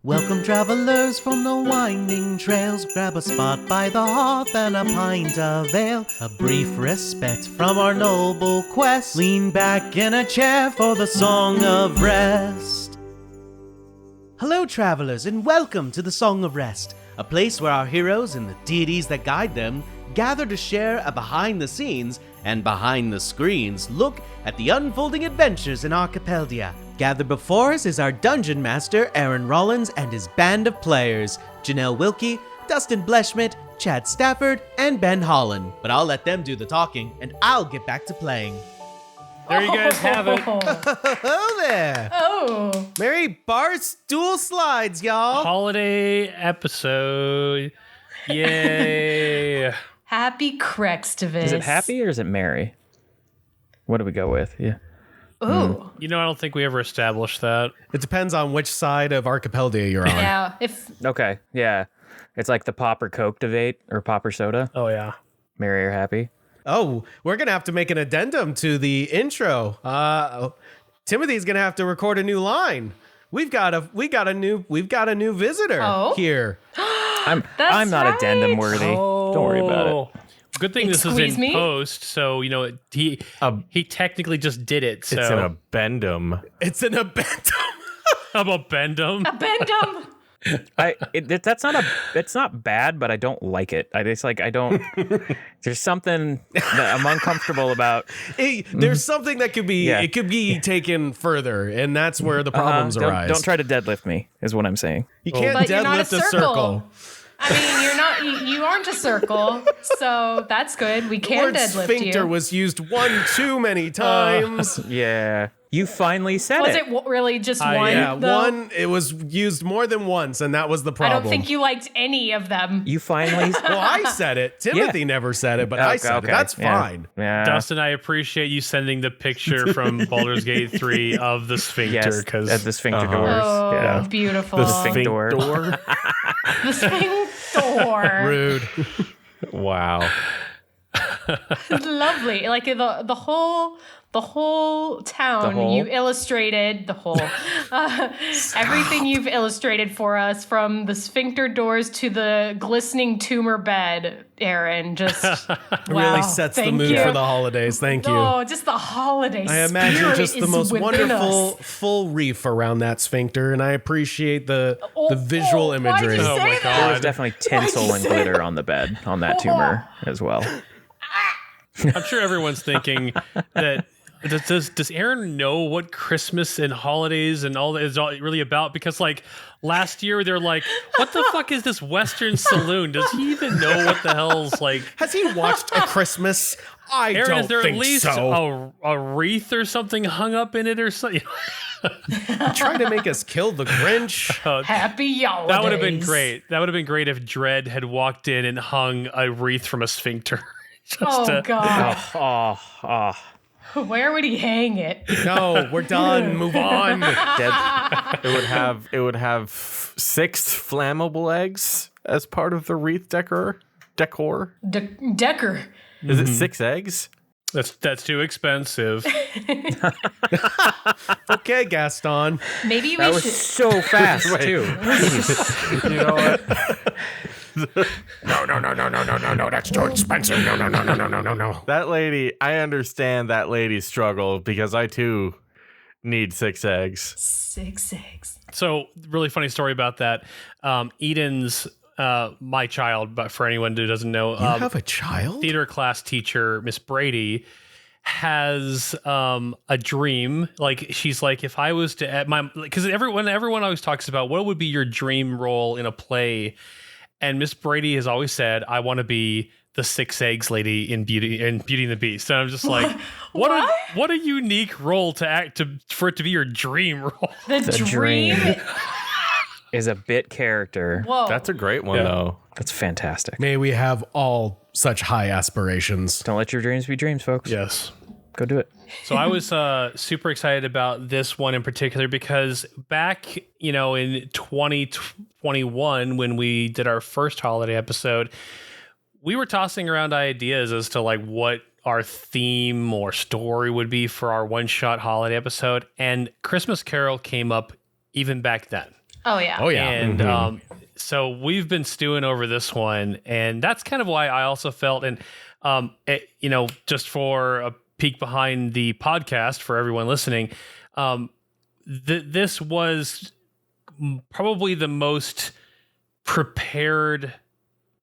Welcome travelers from the winding trails. Grab a spot by the hearth and a pint of ale. A brief respect from our noble quest. Lean back in a chair for the Song of Rest. Hello travelers and welcome to the Song of Rest, a place where our heroes and the deities that guide them gather to share a behind the scenes and behind the screens look at the unfolding adventures in Archipeldia. Gathered before us is our dungeon master, Aaron Rollins, and his band of players, Janelle Wilke, Dustin Blechschmidt, Chad Stafford, and Ben Holland. But I'll let them do the talking, and I'll get back to playing. There you guys have it. Hello there. Oh. Merry Barstool Slides, y'all. Holiday episode. Yay. Happy Crextivus. Is it happy or is it merry? What do we go with? Yeah. Ooh. You know, I don't think we ever established that. It depends on which side of Archipeldia you're on. Yeah. If Okay. Yeah. It's like the pop or Coke debate or pop or soda. Oh, yeah. Merry or happy? Oh, we're gonna have to make an addendum to the intro. Timothy's gonna have to record a new line. We've got a new visitor here. I'm not right. addendum worthy. Don't worry about it. Good thing this is Excuse in me? post, so you know he technically just did it. So It's an addendum. It's an addendum. how about Bendum? Bendum. It's not bad, but I don't like it. There's something that I'm uncomfortable about. There's something that could be, Yeah. it could be taken further, and that's where the problems arise. Don't try to deadlift me, is what I'm saying. You can't But you're not a deadlift a circle. circle. I mean, you aren't a circle, so that's good. We The can word deadlift sphincter you. was used one too many times. Yeah. You finally said Was it. it really just one? Yeah, though? one. It was used more than once, and that was the I problem. don't think you liked any of them. You finally. Well, I said it. Timothy never said it, but I said it. That's fine. Yeah. Dustin, I appreciate you sending the picture from Baldur's Gate 3 of the sphincter. Yes, Because at the sphincter doors. Oh, Yeah. beautiful. The sphincter. The sphincter. Rude. Wow. Lovely. Like the whole town The whole? you illustrated, everything you've illustrated for us, from the sphincter doors to the glistening tumor bed, Aaron, just wow, Really sets the thank mood you. for the holidays. Thank you. Oh, just the holiday I imagine spirit just the is most within wonderful us. full reef around that sphincter, and I appreciate the visual why'd imagery. you Oh say my that? God. There was definitely tinsel and glitter on the bed, on that tumor as well. I'm sure everyone's thinking that does Aaron know what Christmas and holidays and all that is all really about? Because like last year they're like, what the fuck is this Western saloon? Does he even know what the hell's like? Has he watched A Christmas? I Aaron, don't is there think at least so. a wreath or something hung up in it or something? Trying to make us kill the Grinch. Happy holidays. That would have been great. That would have been great if Dredd had walked in and hung a wreath from a sphincter. Oh God, Oh. where would he hang it? No, we're done. Move on. It would have 6 flammable eggs as part of the wreath decor. Decker. Is it 6 eggs? That's too expensive. Okay, Gaston. Maybe we That was should. so fast, too. You know what? No, that's too expensive. No. That lady, I understand that lady's struggle because I too need 6 eggs. 6 eggs. So, really funny story about that. Eden's my child, but for anyone who doesn't know, You have a child? theater class teacher, Miss Brady, has a dream. Like she's like, if I was to add because everyone always talks about what would be your dream role in a play, and Miss Brady has always said, I want to be the 6 eggs lady in Beauty and the Beast. And I'm just like, what a unique role to act for it to be your dream role. The dream. dream. Is a bit character. Whoa. That's a great one, though. That's fantastic. May we have all such high aspirations. Don't let your dreams be dreams, folks. Yes. Go do it. So I was super excited about this one in particular because back, in 2021, when we did our first holiday episode, we were tossing around ideas as to like what our theme or story would be for our one-shot holiday episode. And Christmas Carol came up even back then. Oh yeah. Oh yeah. And so we've been stewing over this one, and that's kind of why I also felt, and just for a peek behind the podcast for everyone listening, this was probably the most prepared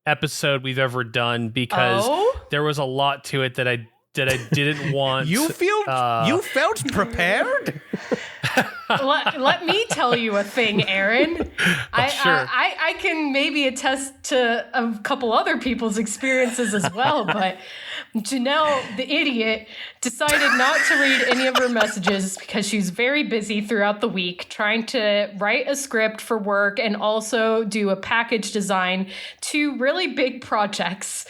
episode we've ever done, because there was a lot to it that I didn't want. You felt prepared? Let me tell you a thing, Aaron. Sure. I can maybe attest to a couple other people's experiences as well, but Janelle, the idiot, decided not to read any of her messages because she was very busy throughout the week trying to write a script for work and also do a package design, 2 really big projects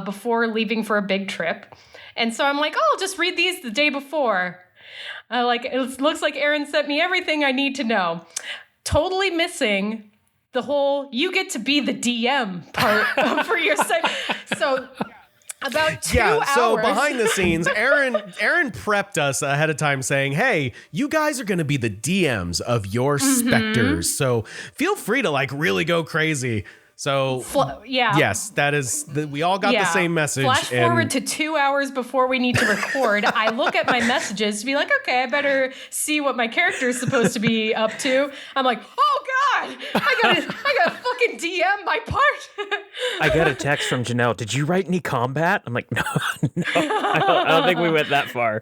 before leaving for a big trip. And so I'm like, I'll just read these the day before. It looks like Aaron sent me everything I need to know. Totally missing the whole you get to be the DM part for your site. So about 2 hours. So behind the scenes, Aaron prepped us ahead of time saying, hey, you guys are going to be the DMs of your specters. So feel free to really go crazy. So yes, that is, we all got the same message. Flash forward to 2 hours before we need to record. I look at my messages to be like, okay, I better see what my character is supposed to be up to. I'm like, oh God, I gotta fucking DM my part. I got a text from Janelle. Did you write any combat? I'm like, no, I don't think we went that far.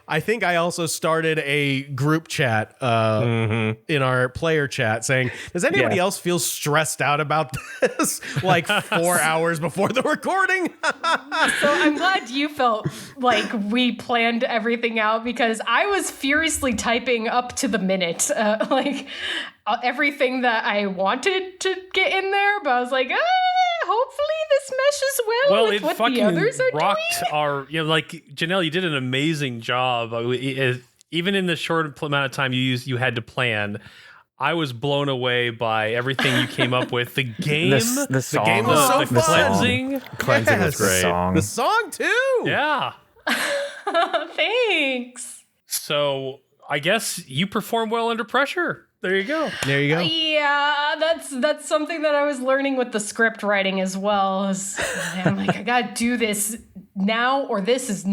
I think I also started a group chat in our player chat saying, does anybody else feel stressed out about this 4 hours before the recording? So I'm glad you felt like we planned everything out, because I was furiously typing up to the minute, everything that I wanted to get in there, but I was like, hopefully this meshes well with what the others are rocked doing. our, Janelle, you did an amazing job. Even in the short amount of time you had to plan, I was blown away by everything you came up with. The game, the song, the game was so the fun. Cleansing was great. The song too. Yeah. Thanks. So I guess you perform well under pressure. There you go. There you go. Yeah, that's something that I was learning with the script writing as well. I'm like, I gotta do this now, or this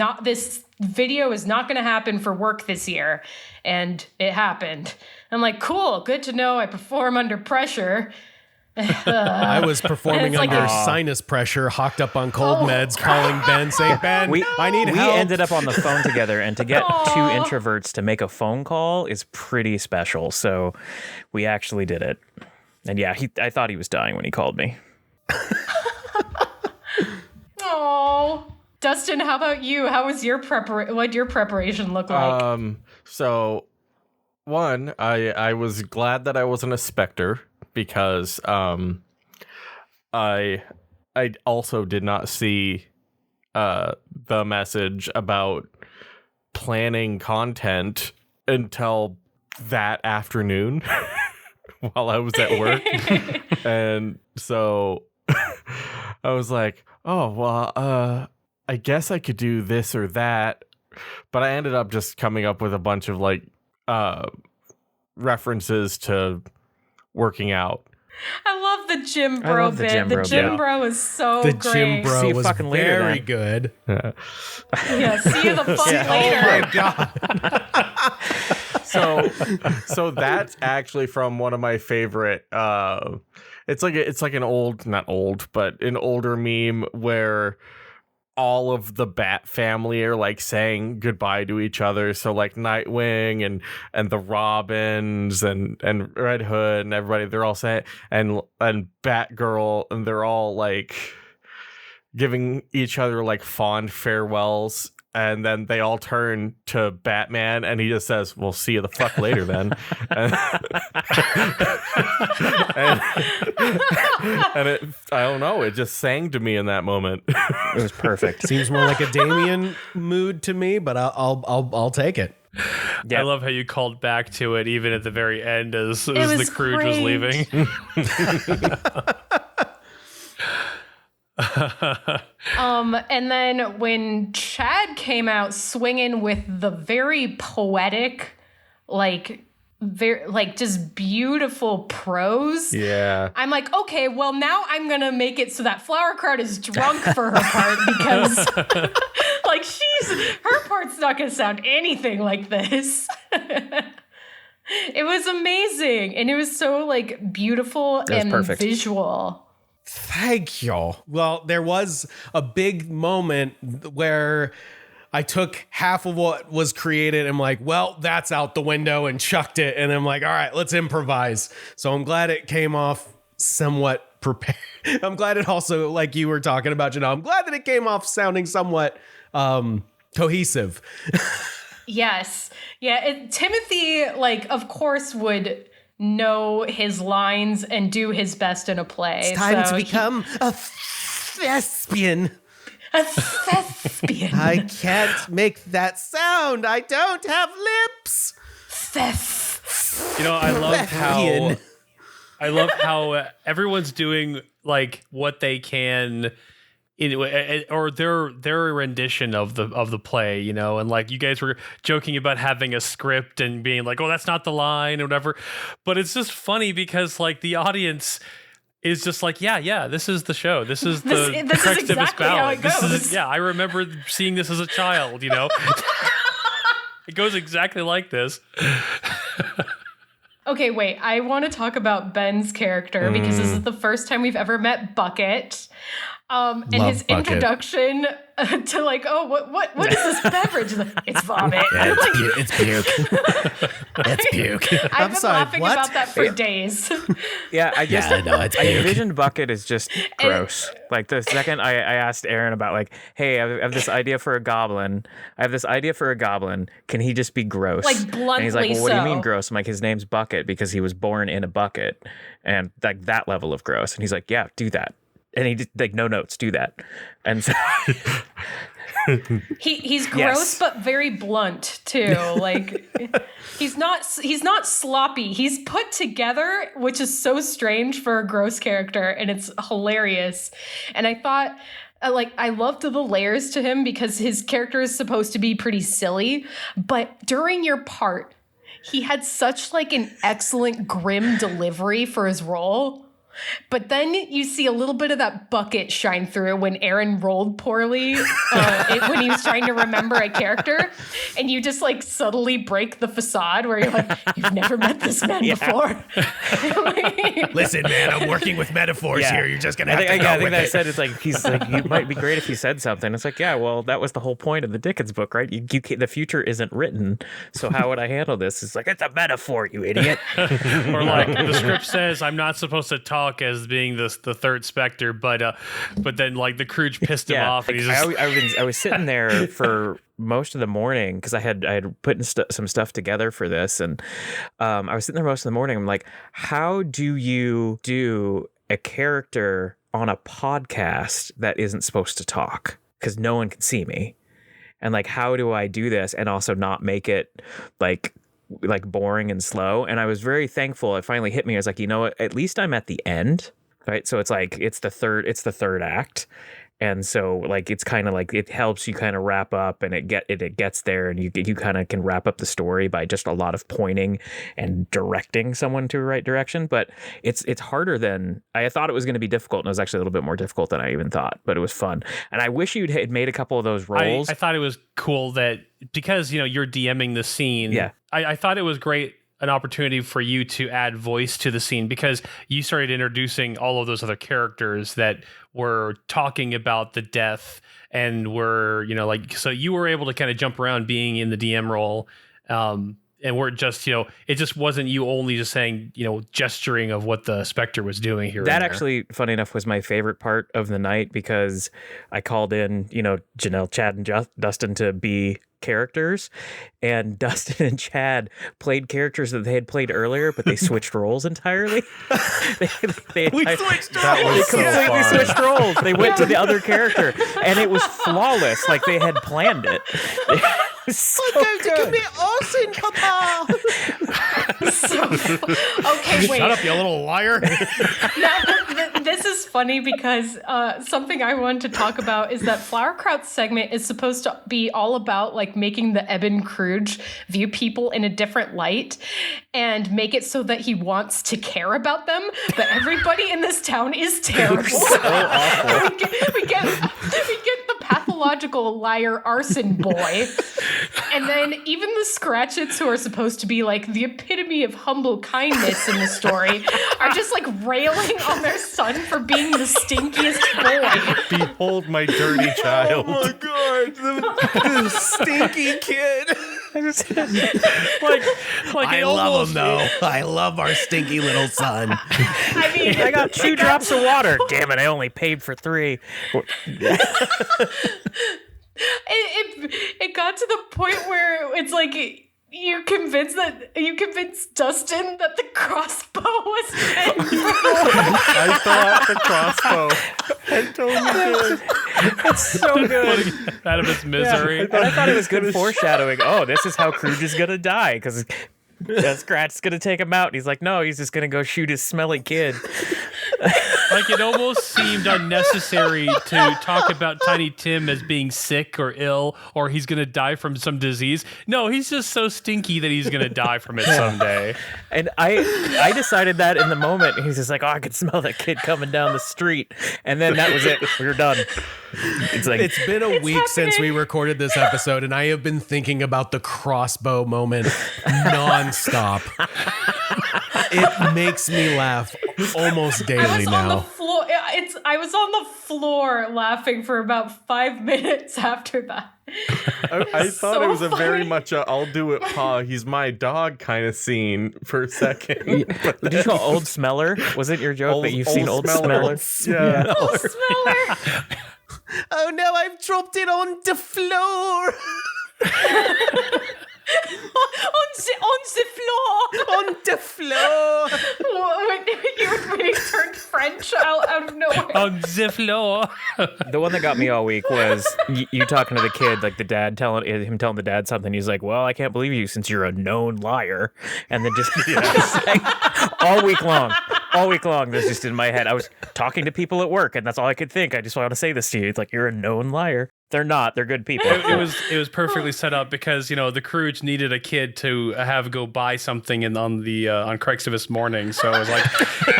video is not gonna happen for work this year. And it happened. I'm like, cool, good to know I perform under pressure. I was performing under sinus pressure, hawked up on cold meds, calling Ben, saying, Ben, I need help. We ended up on the phone together, and to get 2 introverts to make a phone call is pretty special. So we actually did it. And yeah, I thought he was dying when he called me. Oh, Dustin, how about you? How was your what'd your preparation look like? So one, I was glad that I wasn't a Spectre, because I also did not see the message about planning content until that afternoon while I was at work. And so I was like, oh, well, I guess I could do this or that. But I ended up just coming up with a bunch of references to working out. I love the gym bro bit. The gym bro is so great. The gym bro was very good. Yeah, see you the fuck later. Oh my God. So that's actually from one of my favorite. It's like an an older meme where all of the Bat family are saying goodbye to each other. So Nightwing and the Robins and Red Hood and everybody, they're all saying, and Batgirl, and they're all giving each other fond farewells. And then they all turn to Batman, and he just says, "We'll see you the fuck later, then." and I don't know. It just sang to me in that moment. It was perfect. Seems more like a Damien mood to me, but I'll take it. Yeah. I love how you called back to it even at the very end as the Scrooge was leaving. And then when Chad came out swinging with the very poetic, very like just beautiful prose. Yeah. I'm like, okay, well now I'm gonna make it so that Flower Crowd is drunk for her part because like her part's not gonna sound anything like this. It was amazing, and it was so like beautiful and perfect. visual. Thank you. Well, there was a big moment where I took half of what was created and I'm like, well, that's out the window, and chucked it. And I'm like, all right, let's improvise. So I'm glad it came off somewhat prepared. I'm glad it also, like you were talking about, Janelle, I'm glad that it came off sounding somewhat cohesive. Yes. Yeah. Timothy, like, of course, would know his lines and do his best in a play. It's time to become a thespian. A thespian. I can't make that sound. I don't have lips. You know, I love how everyone's doing like what they can or their rendition of the play, you know, and like you guys were joking about having a script and being like, oh, that's not the line or whatever. But it's just funny because like the audience is just like, yeah, this is the show. This is the this is exactly how it goes. I remember seeing this as a child, you know. It goes exactly like this. Okay, wait. I want to talk about Ben's character because this is the first time we've ever met Bucket. And Love his Bucket. introduction to like, oh, what is this beverage? It's vomit. Yeah, it's puke. It's puke. I've been laughing about that for days. Yeah, I guess I know, it's I puke. envisioned Bucket as just gross. Like the second I asked Aaron about like, hey, I have this idea for a goblin. Can he just be gross? Like bluntly And he's like, well, what do you mean so. gross? I'm like, his name's Bucket because he was born in a bucket, and like that level of gross. And he's like, yeah, do that. And he did like no notes, do that. And so he's gross, Yes. but very blunt too. Like he's not sloppy. He's put together, which is so strange for a gross character, and it's hilarious. And I thought, I loved the layers to him because his character is supposed to be pretty silly, but during your part, he had such like an excellent grim delivery for his role. But then you see a little bit of that Bucket shine through when Aaron rolled poorly when he was trying to remember a character. And you just like subtly break the facade where you're like, you've never met this man before. Listen, man, I'm working with metaphors here. You're just gonna have to go I think with that I it. said it's like he's like, you might be great if you said something. It's like, yeah, well, that was the whole point of the Dickens book, right? The future isn't written, so how would I handle this? It's like, it's a metaphor, you idiot. Or like the script says, I'm not supposed to talk as being the third Spectre, but then like the Crooge pissed him off, and he's just I was sitting there for most of the morning because I had put some stuff together for this, and I was sitting there most of the morning. I'm like, how do you do a character on a podcast that isn't supposed to talk because no one can see me, and like, how do I do this and also not make it like boring and slow? And I was very thankful. It finally hit me. I was like, you know what? At least I'm at the end, right? So it's like it's the third act, and so like it's kind of like it helps you kind of wrap up, and it gets there, and you kind of can wrap up the story by just a lot of pointing and directing someone to the right direction. But it's harder than I thought it was going to be difficult, and it was actually a little bit more difficult than I even thought. But it was fun, and I wish you'd had made a couple of those rolls. I thought it was cool that because you're DMing the scene. Yeah. I thought it was great, an opportunity for you to add voice to the scene because you started introducing all of those other characters that were talking about the death and were, so you were able to kind of jump around being in the DM role. And we're just, it just wasn't you only just saying, gesturing of what the Spectre was doing here. That actually, funny enough, was my favorite part of the night because I called in, Janelle, Chad, and Dustin to be characters, and Dustin and Chad played characters that they had played earlier, but they switched roles entirely. They completely switched roles. They went to the other character, and it was flawless, like they had planned it. I'm going to commit arson, Papa. Okay, wait. Shut up, you little liar. Now, this is is funny because something I wanted to talk about is that Flowerkraut's segment is supposed to be all about like making the Eben Kruge view people in a different light and make it so that he wants to care about them. But everybody in this town is terrible. So awful. we get the pathological liar arson boy. And then even the Scratchets, who are supposed to be like the epitome of humble kindness in the story, are just like railing on their son for being the stinkiest boy. Behold my dirty child. Oh my god, the stinky kid. I love him though. I love our stinky little son. I mean, I got 2 drops of water. Damn it, I only paid for 3. it got to the point where it's like you convinced Dustin that the crossbow was meant for I thought the crossbow. I totally did. It's so good. out of his misery. And I thought it was good foreshadowing. Oh, this is how Kruge is going to die, because Scratch's going to take him out. And he's like, no, he's just going to go shoot his smelly kid. Like, it almost seemed unnecessary to talk about Tiny Tim as being sick or ill, or he's going to die from some disease. No, he's just so stinky that he's going to die from it someday. And I decided that in the moment. He's just like, oh, I could smell that kid coming down the street. And then that was it. We were done. It's like, It's been a week since we recorded this episode, and I have been thinking about the crossbow moment nonstop. It makes me laugh almost daily now. I was on the floor laughing for about 5 minutes after that. I thought So it was a very funny. much a I'll do it, Pa, he's my dog kind of scene for a second. did you call Old Smeller? Was it your joke that you've seen Old Smeller? Yeah. Oh, Smeller. Oh no, I've dropped it on the floor. on the floor. On the floor. When he turned French out of nowhere. On the floor. The one that got me all week was you talking to the kid, like the dad telling the dad something. He's like, well, I can't believe you since you're a known liar. And then just all week long, this just in my head. I was talking to people at work, and that's all I could think. I just want to say this to you. It's like, you're a known liar. They're not. They're good people. It was perfectly set up because, you know, the Kruge needed a kid to have go buy something on Craigslist this morning. So I was like,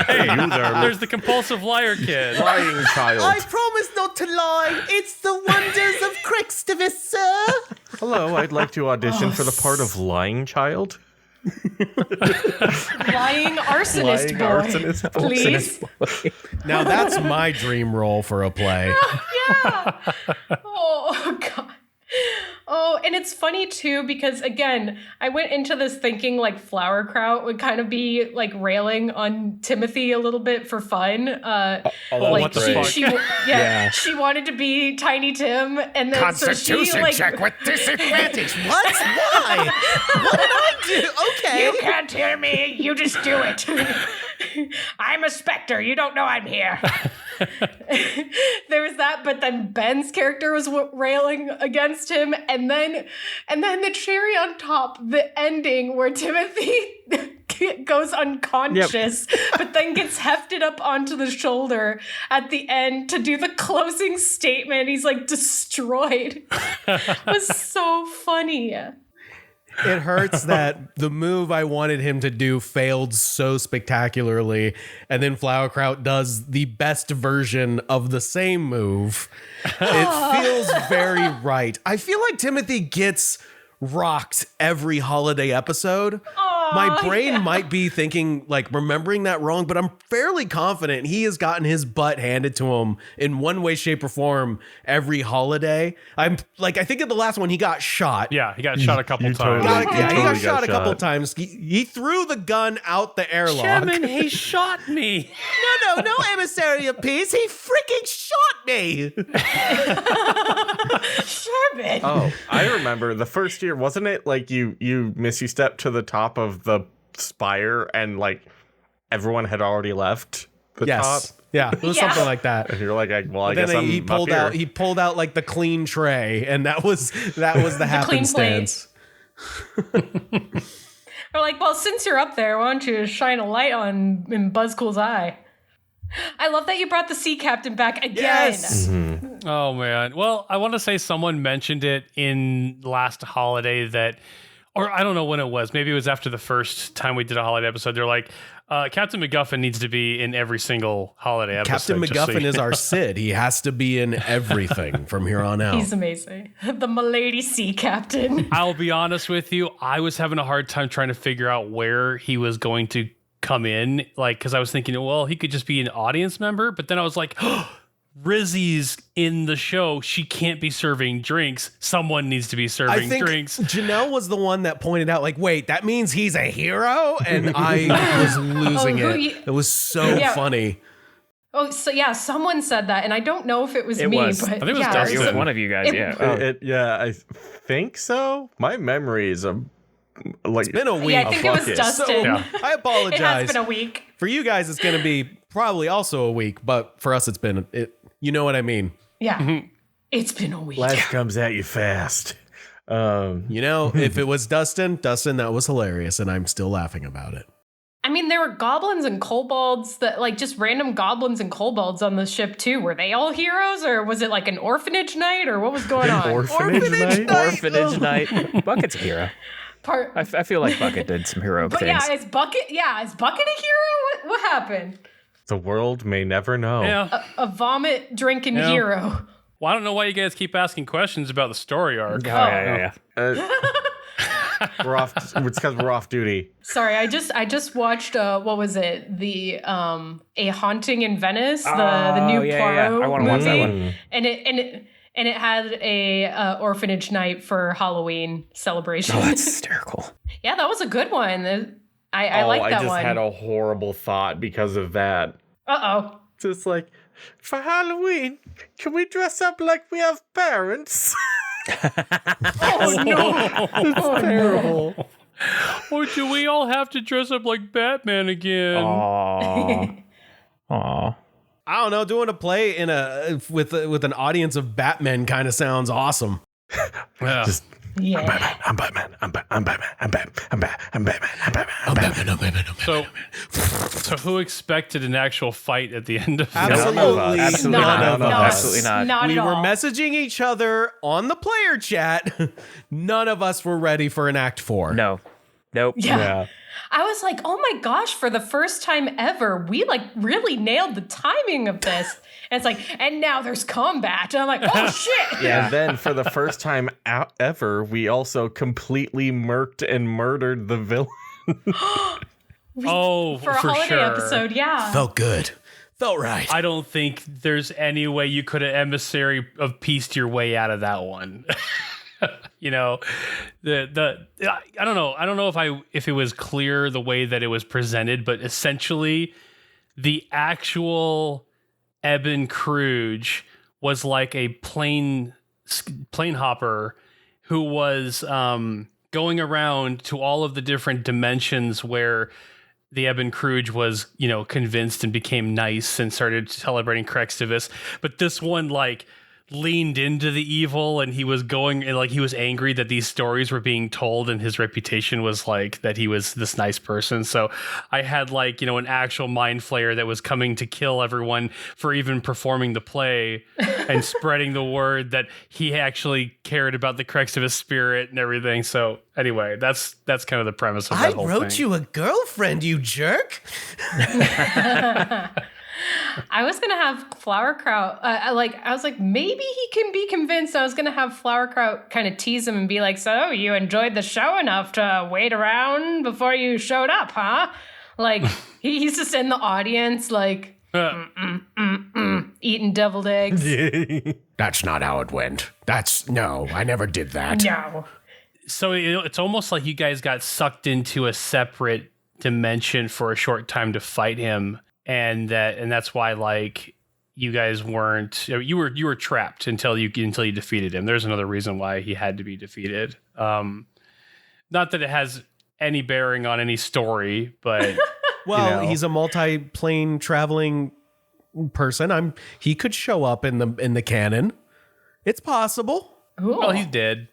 hey, You there, there's the compulsive liar kid. lying child. I promise not to lie. It's the wonders of Craigslist, sir. Hello, I'd like to audition for the part of lying child. Lying arsonist Lying boy. arsonist boy. Please. Now that's my dream role for a play. Yeah. Oh, God. Oh, and it's funny too because again, I went into this thinking like Flowerkraut would kind of be like railing on Timothy a little bit for fun. that Like what the fuck? she wanted to be Tiny Tim, and then so she like with disadvantage. What? Why? What did I do? Okay. you can't hear me. You just do it. I'm a specter. You don't know I'm here. There was that, but then Ben's character was railing against him, and then the cherry on top, the ending where Timothy goes unconscious, but then gets hefted up onto the shoulder at the end to do the closing statement. He's like destroyed. It was so funny. It hurts that the move I wanted him to do failed so spectacularly, and then Flowerkraut does the best version of the same move. It feels very right. I feel like Timothy gets rocked every holiday episode. My brain might be thinking, like, remembering that wrong, but I'm fairly confident he has gotten his butt handed to him in one way, shape, or form every holiday. I think in the last one he got shot. Yeah, he got shot a couple times. He got shot a couple times. He threw the gun out the airlock. Chairman, he shot me. No emissary of peace. He freaking shot me. Sherman. Oh, I remember the first year, wasn't it like you stepped to the top of the spire and like everyone had already left the top? Yeah, it was something like that. And you're like, I guess Then I'm he pulled up out. here. He pulled out like the clean tray, and that was the happenstance. We're like, well, since you're up there, why don't you shine a light in Buzzcool's eye? I love that you brought the sea captain back again. Yes. Oh man. Well, I want to say someone mentioned it in last holiday or I don't know when it was. Maybe it was after the first time we did a holiday episode. They're like, Captain MacGuffin needs to be in every single holiday episode. Captain MacGuffin is our Sid. He has to be in everything from here on out. He's amazing. The Milady Sea Captain. I'll be honest with you. I was having a hard time trying to figure out where he was going to come in. Because I was thinking, well, he could just be an audience member. But then I was like, Rizzy's in the show. She can't be serving drinks. Someone needs to be serving drinks. Janelle was the one that pointed out, wait, that means he's a hero? And I was losing it. It was so funny. Oh, so yeah, someone said that, and I don't know if it was me, was. but I think it was yeah, Dustin. It was one of you guys, I think so. My memory is It's been a week. Yeah, I think it was Dustin. So, I apologize. It has been a week. For you guys, it's going to be probably also a week, but for us, it's been, you know what I mean? Yeah. It's been a week. Life comes at you fast. If it was Dustin, that was hilarious, and I'm still laughing about it. I mean, there were goblins and kobolds just random goblins and kobolds on the ship too. Were they all heroes, or was it like an orphanage night, or what was going on? Orphanage night. Bucket's a hero. I feel like Bucket did some heroic But things. yeah, is Bucket a hero? What happened? The world may never know. Yeah. A vomit drinking hero. Well, I don't know why you guys keep asking questions about the story arc. Yeah. We're off. It's because we're off duty. Sorry, I just watched what was it? The A Haunting in Venice, the new Poirot I want to watch that one. and it had a orphanage night for Halloween celebration. Oh, that's hysterical. Yeah, that was a good one. I like that I just one. had a horrible thought because of that. Uh-oh. Just like, for Halloween, can we dress up like we have parents? Oh no. It's terrible. Or do we all have to dress up like Batman again? Aww. I don't know. Doing a play with an audience of Batmen kind of sounds awesome. Yeah. Just, Yeah. I'm Batman. I'm Batman. So who expected an actual fight at the end of Absolutely. Absolutely Not. not. Absolutely not. Not We at were all. messaging each other on the player chat. None of us were ready for an act 4. No. Nope. Yeah. I was like, oh my gosh, for the first time ever, we really nailed the timing of this. And it's like, and now there's combat. And I'm like, oh shit. Yeah. And then for the first time ever, we also completely murked and murdered the villain. Oh, For a for holiday sure. episode, yeah. Felt good. Felt right. I don't think there's any way you could have emissary of pieced your way out of that one. I don't know. I don't know if it was clear the way that it was presented, but essentially the actual Eben Kruge was like a plane hopper who was going around to all of the different dimensions where the Eben Kruge was, convinced and became nice and started celebrating Crextivus. But this one, leaned into the evil, and he was going and he was angry that these stories were being told, and his reputation was that he was this nice person. So I had an actual mind flayer that was coming to kill everyone for even performing the play and spreading the word that he actually cared about the Crextivus spirit and everything. So anyway, that's kind of the premise of that whole thing. I wrote you a girlfriend, you jerk. I was gonna have Flowerkraut. I was like, maybe he can be convinced. I was gonna have Flowerkraut kind of tease him and be like, "So you enjoyed the show enough to wait around before you showed up, huh?" He's just in the audience, eating deviled eggs. That's not how it went. No, I never did that. No. So it's almost like you guys got sucked into a separate dimension for a short time to fight him. And that's why you guys weren't, you were trapped until you defeated him. There's another reason why he had to be defeated. Not that it has any bearing on any story, but well, he's a multi-plane traveling person. He could show up in the canon. It's possible. Ooh. well, he's dead.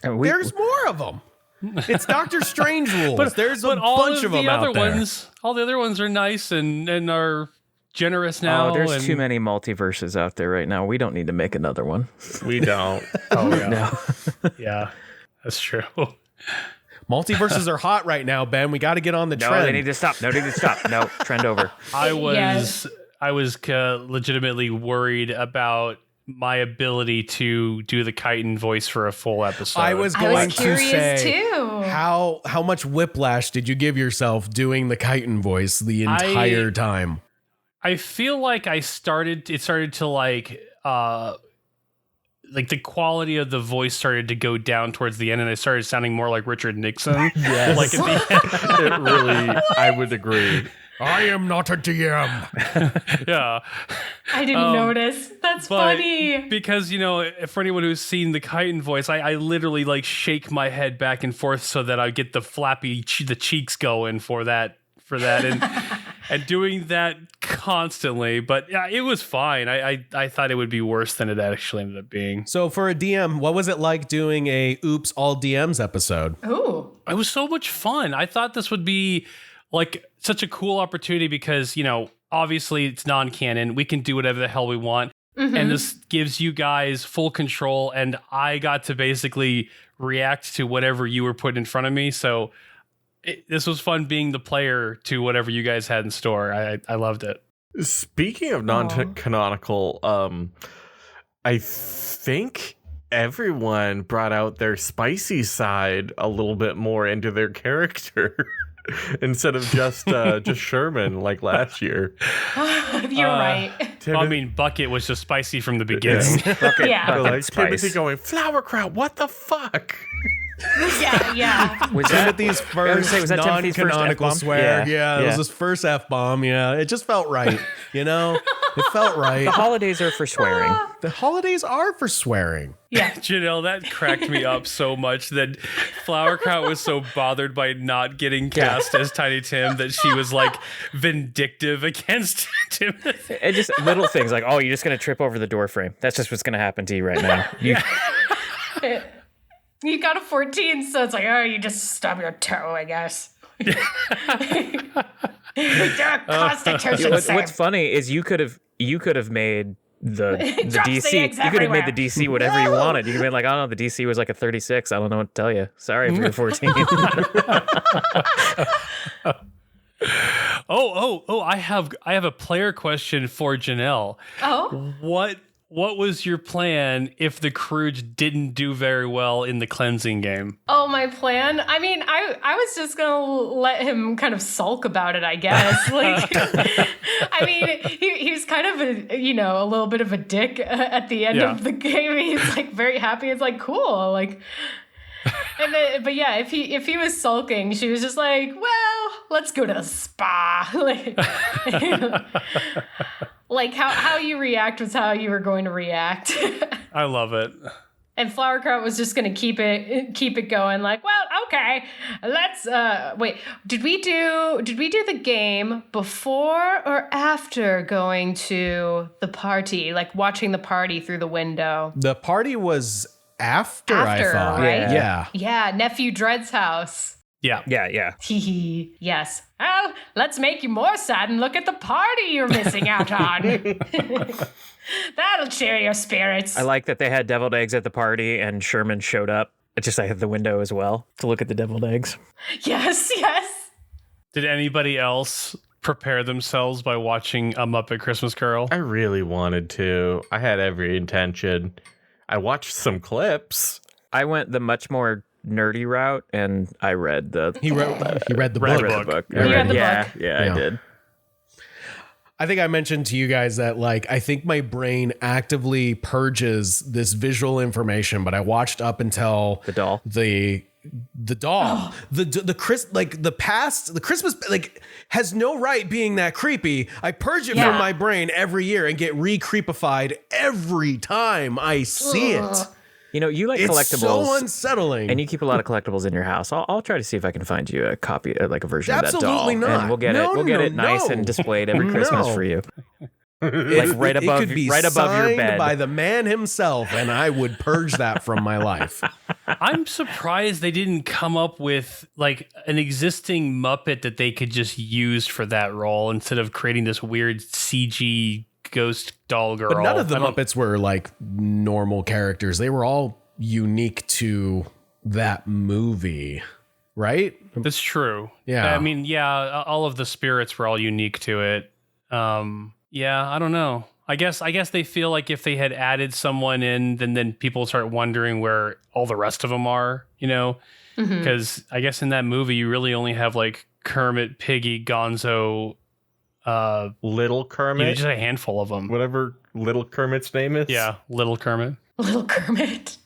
There's more of them. It's Doctor Strange rules. There's a all bunch of the them other out there. ones, all the other ones are nice and are generous now. Oh, there's and too many multiverses out there right now. We don't need to make another one. We don't. Oh yeah, No. yeah, that's true. Multiverses are hot right now, Ben. We got to get on the No, trend. they need to stop. No, they need to stop. No, trend over. I was Yes. legitimately worried about my ability to do the chitin voice for a full episode. I was I going was to curious say, too. how much whiplash did you give yourself doing the chitin voice the entire time? I feel like it started to like the quality of the voice started to go down towards the end, and I started sounding more like Richard Nixon. Yes. Like at the It really, I would agree. I am not a DM. yeah. I didn't notice. That's But funny. because, for anyone who's seen the chitin voice, I literally like shake my head back and forth so that I get the flappy, the cheeks going for that. And doing that constantly. But yeah, it was fine. I thought it would be worse than it actually ended up being. So for a DM, what was it like doing a Oops All DMs episode? Ooh. It was so much fun. I thought this would be like such a cool opportunity because, obviously it's non-canon. We can do whatever the hell we want. Mm-hmm. And this gives you guys full control. And I got to basically react to whatever you were putting in front of me. So this was fun being the player to whatever you guys had in store. I loved it. Speaking of non-canonical, I think everyone brought out their spicy side a little bit more into their character instead of just Sherman like last year. You're right. I mean, Bucket was just spicy from the beginning. Yeah. Like Spice. Timothy going, "Flowerkraut, what the fuck?" Yeah. Was that Timothy's first was that Timothy's first non-canonical F-bomb? swear. Yeah, it Yeah. was his first F-bomb. Yeah, it just felt right. It felt right. The holidays are for swearing. The holidays are for swearing. Yeah. Janelle, that cracked me up so much that Flowerkraut was so bothered by not getting cast as Tiny Tim that she was like vindictive against Timothy. And just little things like, oh, you're just going to trip over the door frame. That's just what's going to happen to you right now. You got a 14, so it's like, oh, you just stub your toe, I guess. Constitution What's save. funny is you could have made the Drops the DC. eggs You could have made everywhere. the DC whatever you wanted. You could have been like, I don't know, the DC was like a 36. I don't know what to tell you. Sorry for your 14. I have a player question for Janelle. Oh, What was your plan if the Crooge didn't do very well in the cleansing game? oh, my plan. I mean, I was just gonna let him kind of sulk about it, I guess. Like, I mean, he was kind of a little bit of a dick at the end Yeah. of the game. He's like very happy. It's like cool, like. And then, but yeah, if he was sulking, she was just like, well, let's go to the spa. Like how you react was how you were going to react. I love it. And Flowerkraut was just gonna keep it going. Like, well, okay, let's wait. Did we do the game before or after going to the party? Like watching the party through the window. The party was after I After, thought. right? Yeah. Yeah, Nephew Dread's house. Yeah. Yeah. Hee yes. Well, let's make you more sad and look at the party you're missing out on. That'll cheer your spirits. I like that they had deviled eggs at the party and Sherman showed up just at the window as well to look at the deviled eggs. Yes. Did anybody else prepare themselves by watching A Muppet Christmas Carol? I really wanted to. I had every intention. I watched some clips. I went the much more nerdy route and I read the He read the Read book. the book. You read the Yeah, book. yeah, Yeah. I did. I think I mentioned to you guys that like I think my brain actively purges this visual information, but I watched up until The doll. the doll, the Christmas like has no right being that creepy. I purge it Yeah. from my brain every year and get re-creepified every time I see it. You know, you like It's collectibles. so unsettling. And you keep a lot of collectibles in your house. I'll try to see if I can find you a copy, like a version Absolutely of that doll, not. and we'll get No, it. We'll get no, it nice no. and displayed every Christmas No. for you, It- right it above, could be right above your signed bed. by the man himself, and I would purge that from my life. I'm surprised they didn't come up with like an existing Muppet that they could just use for that role instead of creating this weird CG ghost doll girl. But none of the Muppets were like normal characters. They were all unique to that movie, right? That's true. Yeah. I mean, yeah, all of the spirits were all unique to it. Yeah, I don't know. I guess they feel like if they had added someone in, then people start wondering where all the rest of them are, you know? Because I guess in that movie, you really only have like Kermit, Piggy, Gonzo, Little Kermit, just a handful of them. whatever Little Kermit's name is. Yeah, Little Kermit. Little Kermit.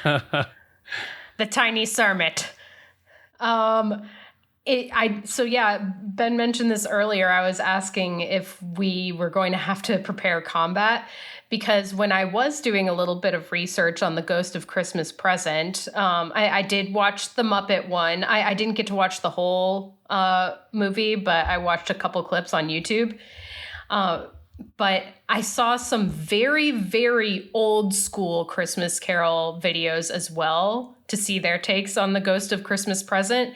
The tiny Sarmit. So yeah, Ben mentioned this earlier. I was asking if we were going to have to prepare combat because when I was doing a little bit of research on the Ghost of Christmas Present, I did watch the Muppet one. I didn't get to watch the whole movie, but I watched a couple clips on YouTube. But I saw some very, very old school Christmas Carol videos as well to see their takes on the Ghost of Christmas Present.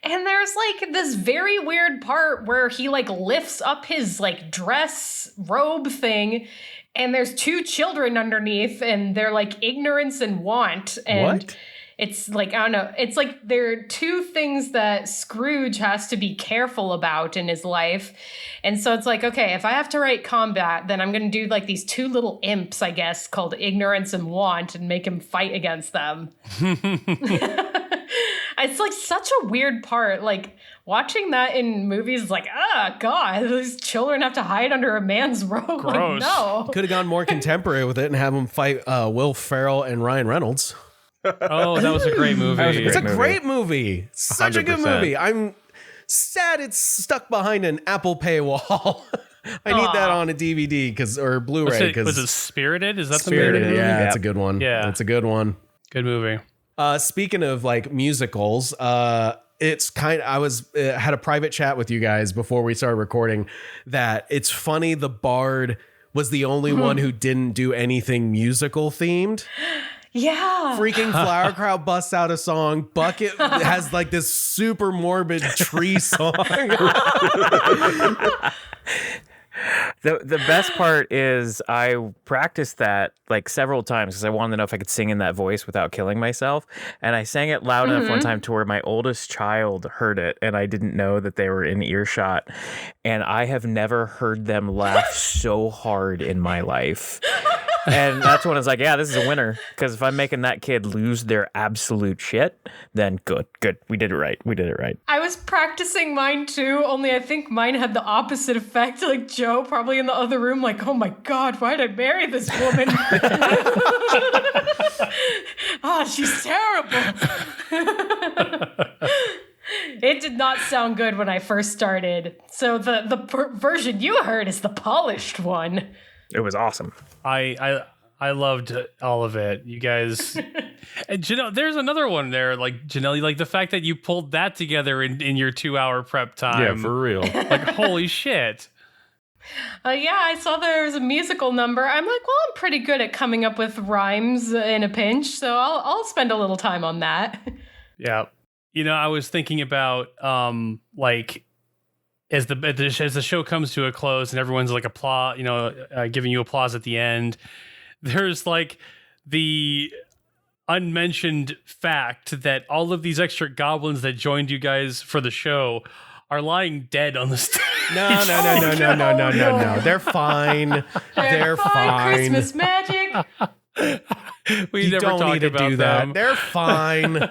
And there's like this very weird part where he like lifts up his like dress robe thing and there's two children underneath and they're like ignorance and want. And What? it's like, I don't know. It's like there are two things that Scrooge has to be careful about in his life. And so it's like, okay, if I have to write combat, then I'm going to do like these two little imps, I guess, called ignorance and want and make him fight against them. It's like such a weird part. Like watching that in movies is like, oh God, these children have to hide under a man's robe. Like, Gross. no. Could have gone more contemporary with it and have them fight Will Ferrell and Ryan Reynolds. Oh, that was a great movie. It's a great movie. Such a good 100%. movie. I'm sad it's stuck behind an Apple paywall. I need that on a DVD or Blu-ray. Was it Spirited? Is that Spirited? the movie? Yeah, it's a good one. Yeah. It's a good one. Good movie. Speaking of like musicals, it's kind of, I was had a private chat with you guys before we started recording that it's funny the Bard was the only one who didn't do anything musical themed. Yeah. Freaking Flower Crowd busts out a song. Bucket has like this super morbid tree song. The best part is I practiced that like several times because I wanted to know if I could sing in that voice without killing myself. And I sang it loud enough one time to where my oldest child heard it and I didn't know that they were in earshot. And I have never heard them laugh so hard in my life. And that's when it's like, yeah, this is a winner. Because if I'm making that kid lose their absolute shit, then good. We did it right. I was practicing mine too, only I think mine had the opposite effect. Like Joe probably in the other room, like, oh my God, why did I marry this woman? Oh, she's terrible. It did not sound good when I first started. So the version you heard is the polished one. It was awesome. I loved all of it. You guys, and Janelle, there's another one there. Like Janelle, like the fact that you pulled that together in your 2-hour prep time. Yeah, for real. Like holy shit. Yeah, I saw there was a musical number. I'm like, well, I'm pretty good at coming up with rhymes in a pinch, so I'll spend a little time on that. Yeah, you know, I was thinking about like. As the show comes to a close and everyone's like applause, you know, giving you applause at the end, there's like the unmentioned fact that all of these extra goblins that joined you guys for the show are lying dead on the stage. No. They're fine. They're fine. Christmas magic. We You never don't talked need to about do them. that. They're fine.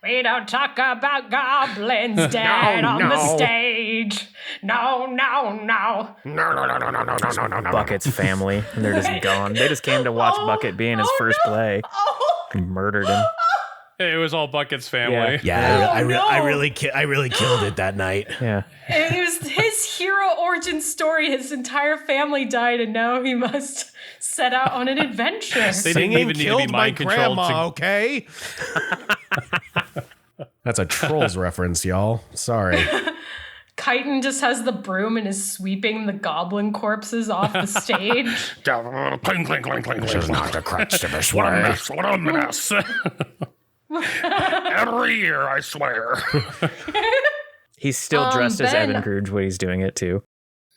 We don't talk about goblins dead on the stage. No. Bucket's family. And they're just gone. They just came to watch Bucket be in his first play. Murdered him. It was all Bucket's family. Yeah, I no. really killed it that night. Yeah. And it was his hero origin story. His entire family died, and now he must set out on an adventure. They didn't Singing even need to be killed my mind controlled. grandma, okay? That's a Trolls reference, y'all. Sorry. Chitin just has the broom and is sweeping the goblin corpses off the stage. Clink, clink, clink, clink. This is not the crutch to this What a way. mess. What a mess. Every year, I swear. He's still dressed as Ben- Evan Scrooge when he's doing it too.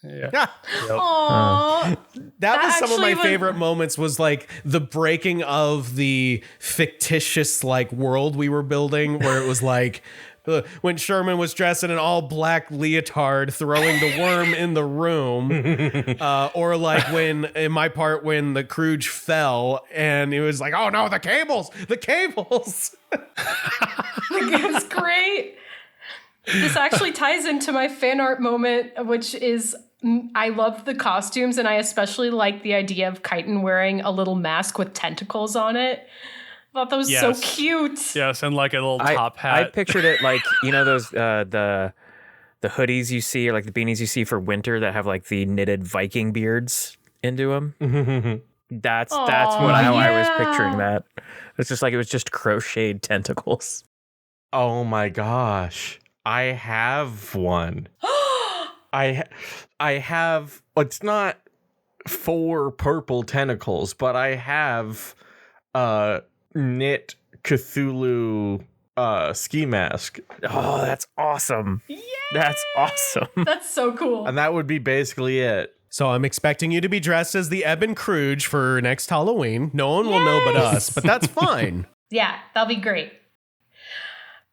Yeah. Aww. That was some of my actually was- favorite moments, was like the breaking of the fictitious like world we were building, where it was like when Sherman was dressed in an all black leotard throwing the worm in the room, or like when in my part when the Scrooge fell and it was like, oh no, the cables. It was great. This actually ties into my fan art moment, which is I love the costumes, and I especially like the idea of Chitin wearing a little mask with tentacles on it. I thought that was so Yes. cute. Yes, and like a little top hat. I pictured it like, you know, those the hoodies you see, or like the beanies you see for winter that have like the knitted Viking beards into them. That's how I was picturing that. It's just like it was just crocheted tentacles. Oh my gosh. I have one. I have, it's not 4 purple tentacles, but I have knit Cthulhu ski mask. Oh, that's awesome. That's awesome. That's so cool. And that would be basically it. So I'm expecting you to be dressed as the Eben Scrooge for next Halloween. No one will know but us, but that's fine. Yeah, that'll be great.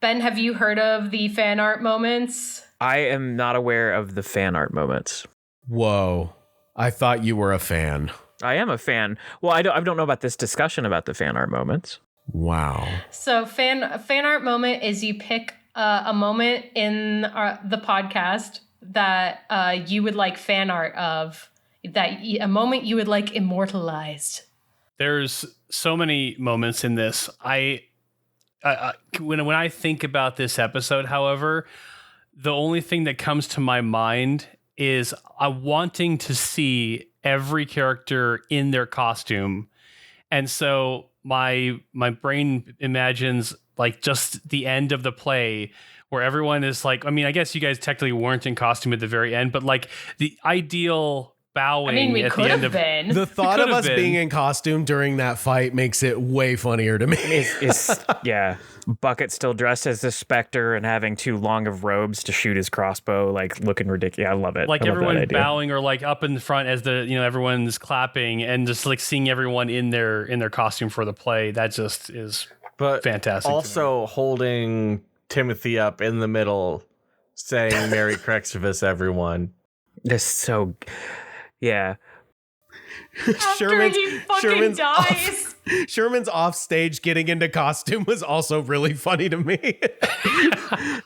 Ben, have you heard of the fan art moments? I am not aware of the fan art moments. Whoa. I thought you were a fan. I am a fan. Well, I don't know about this discussion about the fan art moments. Wow. So fan art moment is you pick a moment in the podcast that you would like fan art of, a moment you would like immortalized. There's so many moments in this. When I think about this episode, however, the only thing that comes to my mind is I'm wanting to see every character in their costume. And so my brain imagines like just the end of the play where everyone is like, I mean, I guess you guys technically weren't in costume at the very end, but like the ideal bowing I mean, we at could the end have of been. The thought of could've us been. being in costume during that fight makes it way funnier to me. Is yeah, Bucket still dressed as the Spectre and having too long of robes to shoot his crossbow, like looking ridiculous. I love it. like I love that everyone idea. bowing or like up in the front as the everyone's clapping and just like seeing everyone in their costume for the play. That just is But fantastic to me. also holding Timothy up in the middle, saying Merry Christmas, everyone. This is so, yeah. After he fucking dies. Sherman's off stage getting into costume was also really funny to me.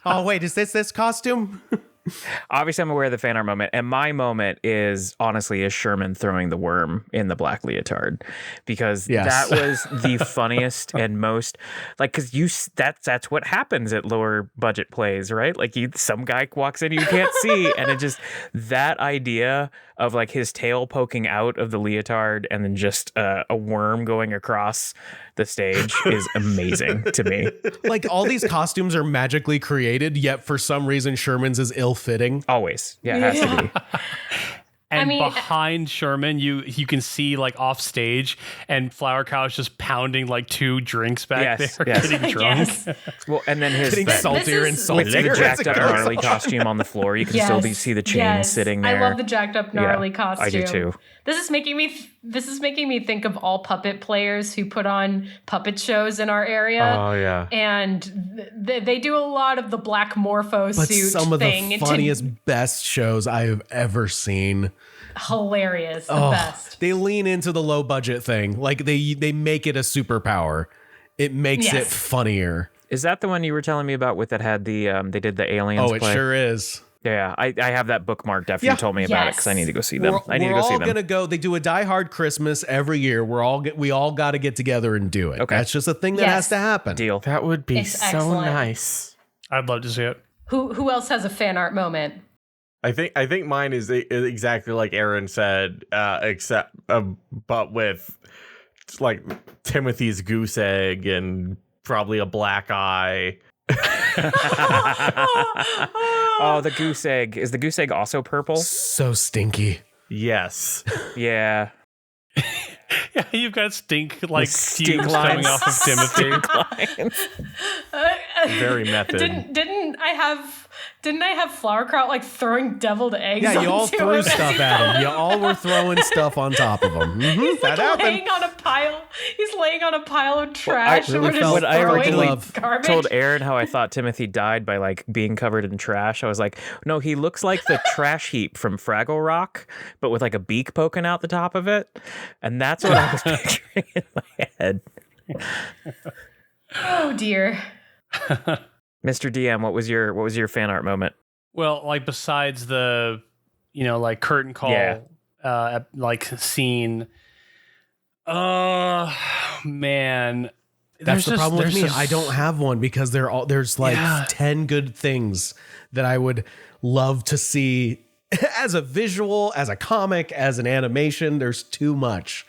Oh wait, is this costume? Obviously, I'm aware of the fan art moment, and my moment is honestly Sherman throwing the worm in the black leotard, because Yes. that was the funniest and most like, because that's what happens at lower budget plays, right? Like some guy walks in you can't see, and it just that idea of like his tail poking out of the leotard and then just a worm going across the stage is amazing to me. Like all these costumes are magically created, yet for some reason Sherman's is ill-fitting. Always, yeah, it has to be. And I mean- behind Sherman, you can see like off stage, and Flower Cow's just pounding like 2 drinks back Yes, there, yes. getting drunk. Yes. Well, and then his Getting that- saltier and This is- with saltier. the jacked up as it goes. gnarly costume on the floor, you can still see the chain yes. sitting there. I love the jacked up gnarly costume. I do too. This is making me think of all puppet players who put on puppet shows in our area. Oh yeah. And they do a lot of the black morpho But suit some of thing. the to- funniest, best shows I have ever seen. hilarious, the Oh, best. they lean into the low budget thing. Like they make it a superpower. It makes it Yes. funnier. Is that the one you were telling me about with that had the they did the aliens Oh, it play? sure is. Yeah, I have that bookmarked after Yeah. you told me about it because I need to go see them. I need to we're go see all them. gonna go. They do a Die Hard Christmas every year. We all got to get together and do it. Okay. That's just a thing that Yes. has to happen. Deal. That would be It's so excellent. nice. I'd love to see it. Who else has a fan art moment? I think mine is exactly like Aaron said, except but with like Timothy's goose egg and probably a black eye. Oh, the goose egg. Is the goose egg also purple? So stinky. Yes. Yeah. Yeah, you've got stink Stink fumes coming lines. off of Timothy. Very method. Didn't I have Flower Kraut like throwing deviled eggs? Yeah, you all onto threw him? stuff at him. You all were throwing stuff on top of him. He's That like happened. laying on a pile. He's laying on a pile of trash. really and we're felt just When I throwing originally garbage. told Aaron how I thought Timothy died by like being covered in trash, I was like, no, he looks like the trash heap from Fraggle Rock, but with like a beak poking out the top of it. And that's what I was picturing in my head. Oh dear. Mr. DM, what was your fan art moment? Well, like besides the, curtain call, scene. Man. That's the problem with me. there's I don't have one because there's like 10 good things that I would love to see as a visual, as a comic, as an animation. There's too much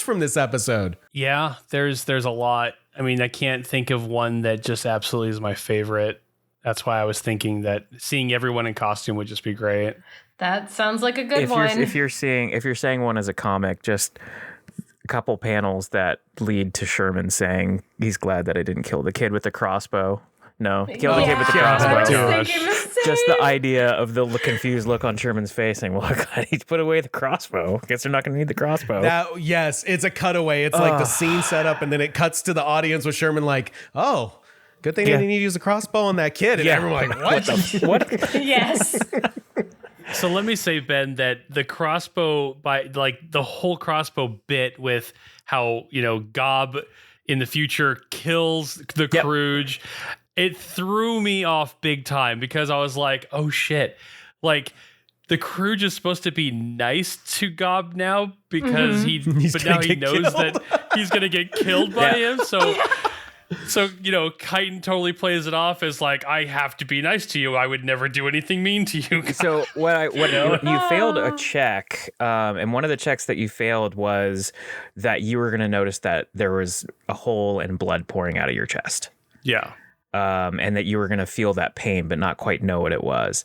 from this episode. Yeah, there's a lot. I mean, I can't think of one that just absolutely is my favorite. That's why I was thinking that seeing everyone in costume would just be great. That sounds like a good one. If you're saying one as a comic, just a couple panels that lead to Sherman saying he's glad that I didn't kill the kid with the crossbow. No, kill the kid with the I was crossbow. thinking the same. Just the idea of the confused look on Sherman's face saying, well, God, he's put away the crossbow. Guess they're not going to need the crossbow. Yes, it's a cutaway. It's like the scene set up and then it cuts to the audience with Sherman like, oh, good thing they didn't need to use a crossbow on that kid. And everyone like, what? Yes. So let me say, Ben, that the crossbow the whole crossbow bit with how, Gob in the future kills the Kruge. It threw me off big time because I was like, oh shit. Like the Kruge is supposed to be nice to Gob now because now he knows that he's going to get killed by him. So Chitin totally plays it off as like, I have to be nice to you. I would never do anything mean to you. So you failed a check, and one of the checks that you failed was that you were going to notice that there was a hole and blood pouring out of your chest. Yeah. And that you were going to feel that pain, but not quite know what it was,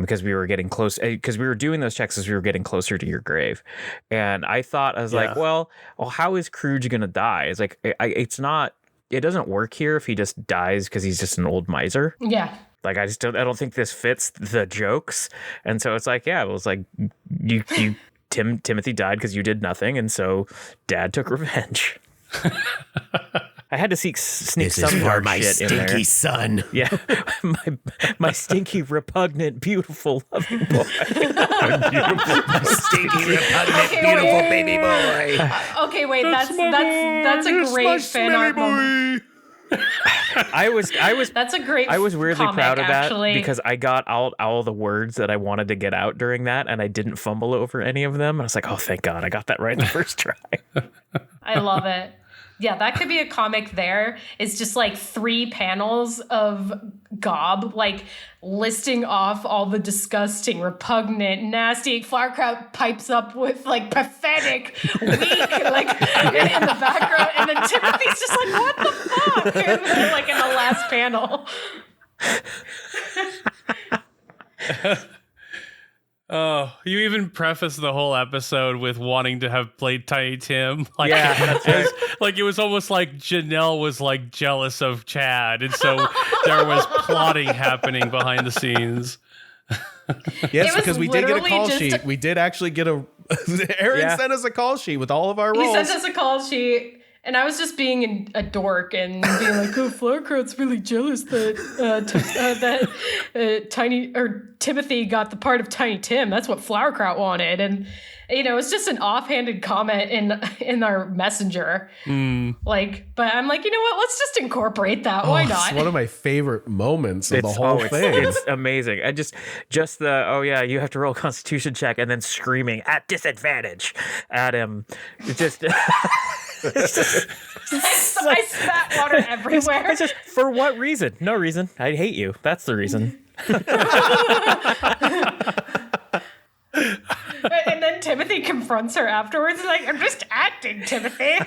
because we were getting close. Because we were doing those checks as we were getting closer to your grave, and I was like, well, how is Kruge going to die? It's like it's not. It doesn't work here if he just dies because he's just an old miser. Yeah. Like I don't think this fits the jokes, and so it's like, yeah, it was like Timothy died because you did nothing, and so Dad took revenge. I had to sneak some dark shit in there. Stinky son. Yeah, my stinky, repugnant, beautiful, loving boy. Stinky, repugnant, beautiful baby boy. Okay, wait. That's a great fan art moment. That's a great. I was weirdly comic, proud of that actually. because I got all the words that I wanted to get out during that, and I didn't fumble over any of them. I was like, oh, thank God, I got that right the first try. I love it. Yeah, that could be a comic there. It's just like 3 panels of Gob, like listing off all the disgusting, repugnant, nasty. Flower Kraut pipes up with like pathetic, weak, like in the background. And then Timothy's just like, what the fuck? And they're like in the last panel. Oh, you even preface the whole episode with wanting to have played Tiny Tim. Like, Yeah, that's right. Like it was almost like Janelle was like jealous of Chad, and so there was plotting happening behind the scenes. Yes, was because we did get a literally call just sheet. We did actually get Aaron sent us a call sheet with all of our He roles. sent us a call sheet. And I was just being a dork and being like, "Oh, Flower Kraut's really jealous that Timothy got the part of Tiny Tim. That's what Flower Kraut wanted." And it's just an offhanded comment in our messenger. Like, but I'm like, you know what? Let's just incorporate that. Why not? It's one of my favorite moments of the whole thing. It's amazing. I just the you have to roll a Constitution check and then screaming at disadvantage at him. It just. I spat water everywhere. It's just for what reason? No reason. I hate you. That's the reason. And then Timothy confronts her afterwards. Like, I'm just acting, Timothy.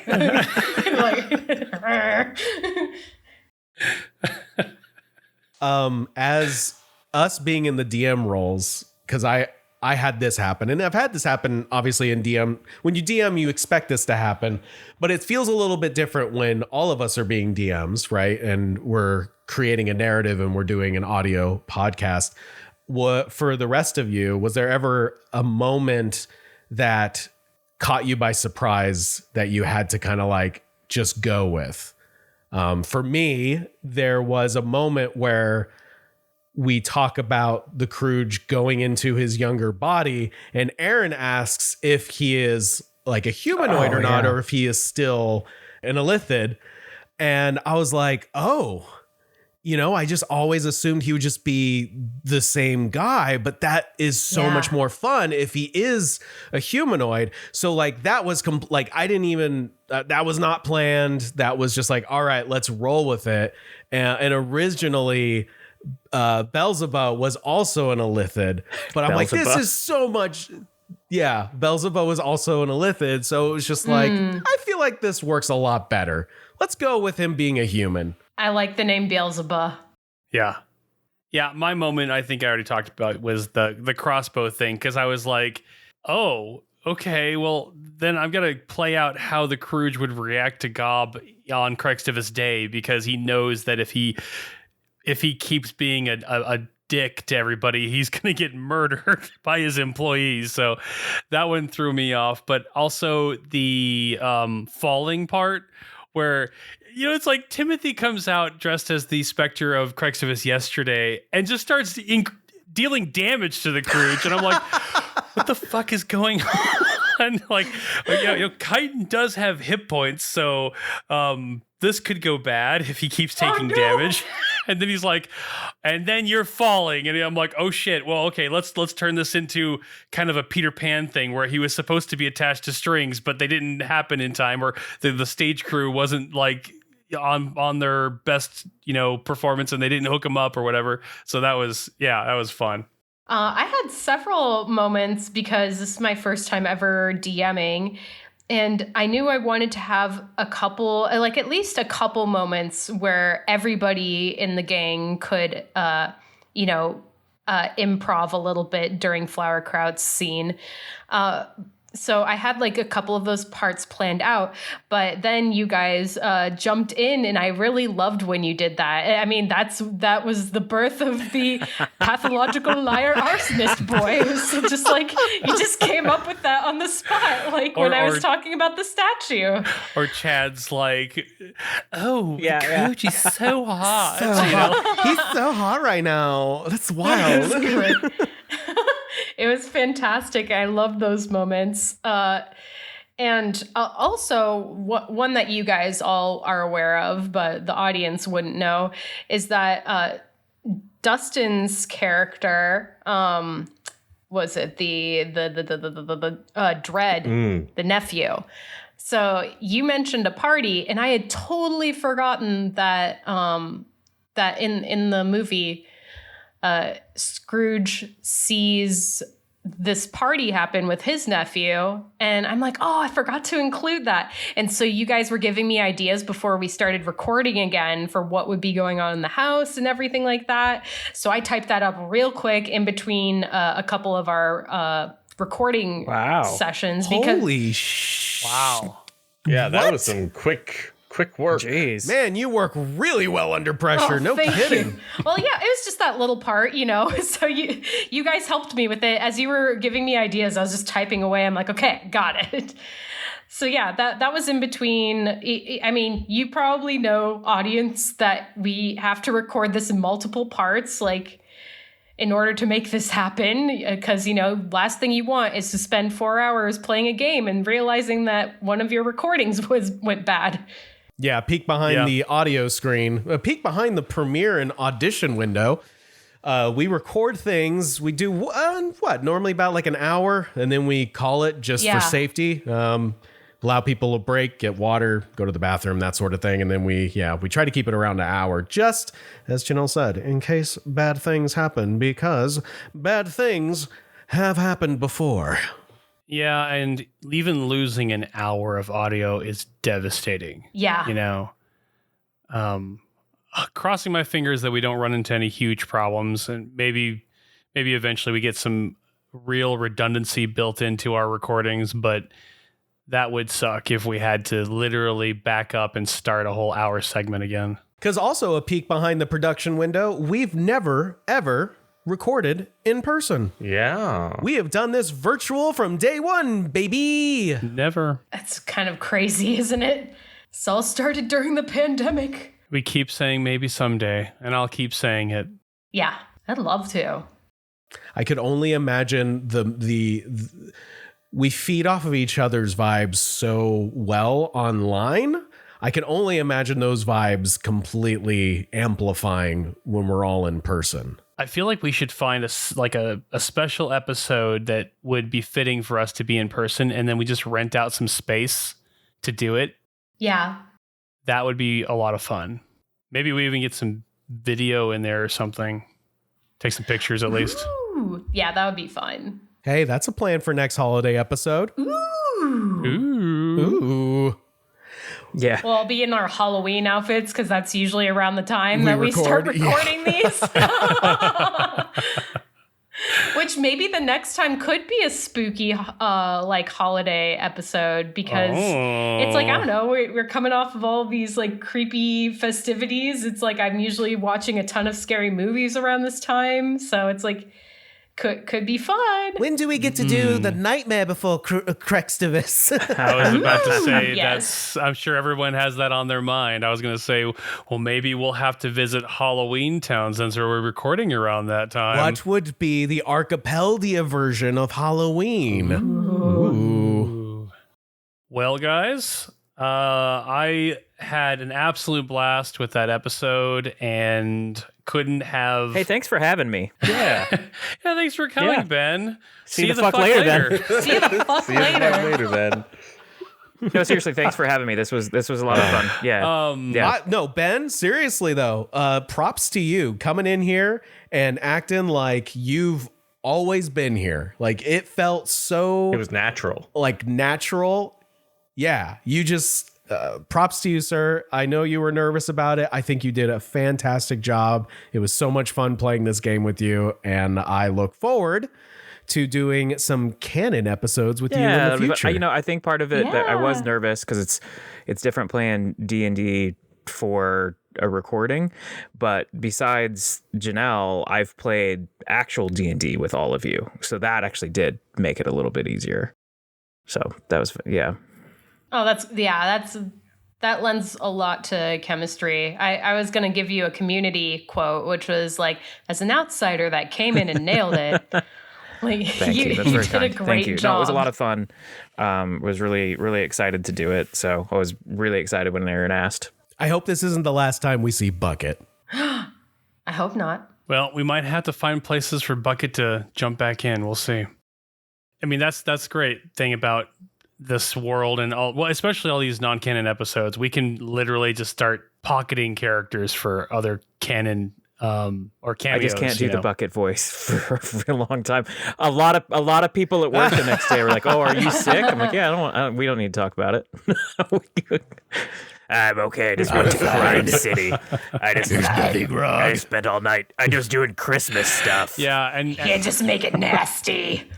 As us being in the DM roles, because I had this happen, and I've had this happen obviously in DM. When you DM, you expect this to happen, but it feels a little bit different when all of us are being DMs, right? And we're creating a narrative and we're doing an audio podcast. What, for the rest of you, was there ever a moment that caught you by surprise that you had to kind of like just go with? For me, there was a moment where we talk about the Crooge going into his younger body, and Aaron asks if he is like a humanoid or not, or if he is still an Illithid. And I was like, oh, you know, I just always assumed he would just be the same guy, but that is so much more fun if he is a humanoid. So like that was like, I didn't even, that was not planned. That was just like, all right, let's roll with it. And originally, Beelzebub was also an Illithid, but I'm like, this is so much. Yeah, Beelzebub was also an Illithid, so it was just like, I feel like this works a lot better. Let's go with him being a human. I like the name Beelzebub. Yeah. Yeah, my moment I think I already talked about was the crossbow thing, because I was like, oh, okay, well, then I've got to play out how the Crooge would react to Gob on Crextivus Day, because he knows that if he keeps being a dick to everybody, he's going to get murdered by his employees. So that one threw me off. But also the falling part where, you know, it's like Timothy comes out dressed as the Spectre of Crextivus yesterday and just starts dealing damage to the Crooge. And I'm like, what the fuck is going on? Like, you know, Chitin does have hit points, so this could go bad if he keeps taking damage. And then he's like, and then you're falling. And I'm like, oh shit. Well, okay, let's turn this into kind of a Peter Pan thing where he was supposed to be attached to strings, but they didn't happen in time, or the stage crew wasn't like on their best, you know, performance, and they didn't hook him up or whatever. So that was fun. I had several moments because this is my first time ever DMing. And I knew I wanted to have a couple, like at least a couple moments where everybody in the gang could, improv a little bit during Flower Kraut's scene. So I had like a couple of those parts planned out, but then you guys jumped in, and I really loved when you did that. I mean, that was the birth of the pathological liar arsonist boy. It was just like you just came up with that on the spot, like when I was talking about the statue. Or Chad's like, "Oh, Crooge is so hot. So hot. He's so hot right now. That's wild." It was fantastic. I love those moments. And also, one that you guys all are aware of, but the audience wouldn't know, is that Dustin's character, was it the Dread, the nephew. So you mentioned a party, and I had totally forgotten that that in the movie, Scrooge sees this party happen with his nephew, and I'm like, oh, I forgot to include that. And so you guys were giving me ideas before we started recording again for what would be going on in the house and everything like that. So I typed that up real quick in between a couple of our recording sessions. Holy wow. Yeah, that was some quick work. Jeez. Man, you work really well under pressure. No kidding. You. Well, yeah, it was just that little part, you know. So you guys helped me with it. As you were giving me ideas, I was just typing away. I'm like, okay, got it. So yeah, that was in between. I mean, you probably know, audience, that we have to record this in multiple parts, like in order to make this happen, because, you know, last thing you want is to spend 4 hours playing a game and realizing that one of your recordings went bad. Yeah, peek behind the audio screen, a peek behind the premiere and audition window. We record things. We do normally about like an hour, and then we call it just for safety. Allow people a break, get water, go to the bathroom, that sort of thing. And then we try to keep it around an hour, just as Janelle said, in case bad things happen, because bad things have happened before. Yeah, and even losing an hour of audio is devastating. Yeah. You know, crossing my fingers that we don't run into any huge problems, and maybe eventually we get some real redundancy built into our recordings, but that would suck if we had to literally back up and start a whole hour segment again. Because also a peek behind the production window, we've never, ever recorded in person. Yeah. We have done this virtual from day one, baby. Never. That's kind of crazy, isn't it? This all started during the pandemic. We keep saying maybe someday, and I'll keep saying it. Yeah, I'd love to. I could only imagine we feed off of each other's vibes so well online. I can only imagine those vibes completely amplifying when we're all in person. I feel like we should find a special episode that would be fitting for us to be in person, and then we just rent out some space to do it. Yeah. That would be a lot of fun. Maybe we even get some video in there or something. Take some pictures at least. Ooh. Yeah, that would be fun. Hey, that's a plan for next holiday episode. Ooh. Ooh. Yeah. Well, I'll be in our Halloween outfits because that's usually around the time that we start record, recording these. Which maybe the next time could be a spooky holiday episode because it's like, I don't know, we're coming off of all these like creepy festivities. It's like I'm usually watching a ton of scary movies around this time. So it's like could be fun. When do we get to do the Nightmare Before Christmas? I was about to say Yes. I'm sure everyone has that on their mind. I was going to say, well, maybe we'll have to visit Halloween Town since we're recording around that time. What would be the Archipeldia version of Halloween? Ooh. Well, guys, I had an absolute blast with that episode and couldn't have... Hey, thanks for having me. Yeah. Yeah, thanks for coming, Yeah. Ben. See you the fuck later, then. See you the fuck later. Later, then. No, seriously, thanks for having me. This was a lot of fun. Yeah. Yeah. No, Ben, seriously though, props to you coming in here and acting like you've always been here. Like it felt so It was natural. like natural. Yeah, you just props to you, sir. I know you were nervous about it. I think you did a fantastic job. It was so much fun playing this game with you, and I look forward to doing some canon episodes with you in the future. I think part of it that I was nervous because it's different playing D&D for a recording, but besides Janelle, I've played actual D&D with all of you, so that actually did make it a little bit easier. So that was Oh, that lends a lot to chemistry. I was going to give you a Community quote, which was like, as an outsider that came in and nailed it. Like, Thank you. That's very did kind. a great Thank you. job. No, it was a lot of fun. Was really, really excited to do it. So I was really excited when Aaron asked. I hope this isn't the last time we see Bucket. I hope not. Well, we might have to find places for Bucket to jump back in. We'll see. I mean, that's great thing about this world and all, well, especially all these non-canon episodes. We can literally just start pocketing characters for other canon or cameos. I just can't do the Bucket voice for a real long time. A lot of people at work the next day were like, "Oh, are you sick?" I'm like, "Yeah, we don't need to talk about it." I'm okay. I just went to the city. I just spent all night. I just doing Christmas stuff. Yeah, and just make it nasty.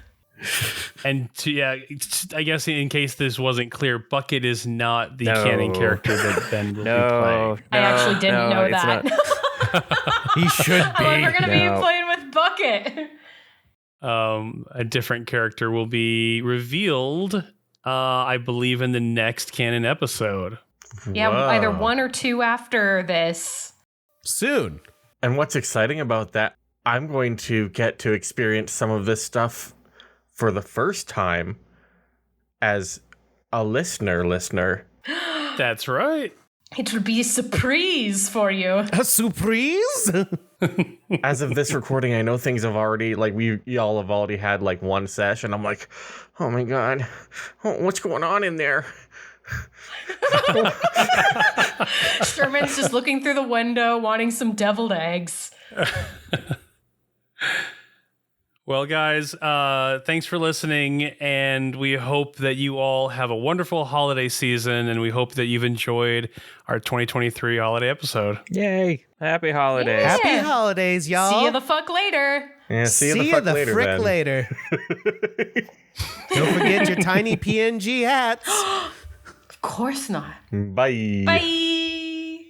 And I guess in case this wasn't clear, Bucket is not the canon character that Ben will be playing. I actually didn't know that. He should be. We're going to be playing with Bucket. A different character will be revealed, I believe, in the next canon episode. Yeah, Whoa. either one or two after this. Soon. And what's exciting about that, I'm going to get to experience some of this stuff for the first time as a listener. That's right. It will be a surprise for you. A surprise? As of this recording, I know things have already, y'all have already had one session. I'm like, oh my God, what's going on in there? Sherman's just looking through the window, wanting some deviled eggs. Well, guys, thanks for listening, and we hope that you all have a wonderful holiday season, and we hope that you've enjoyed our 2023 holiday episode. Yay. Happy holidays. Yeah. Happy holidays, y'all. See you the fuck later. Yeah, see you the fuck later, frick then. later. Don't forget your tiny PNG hats. Of course not. Bye. Bye.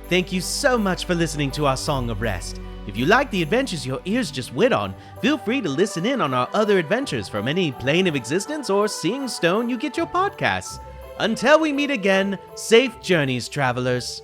Thank you so much for listening to our Song of Rest. If you like the adventures your ears just went on, feel free to listen in on our other adventures from any plane of existence or seeing stone you get your podcasts. Until we meet again, safe journeys, travelers.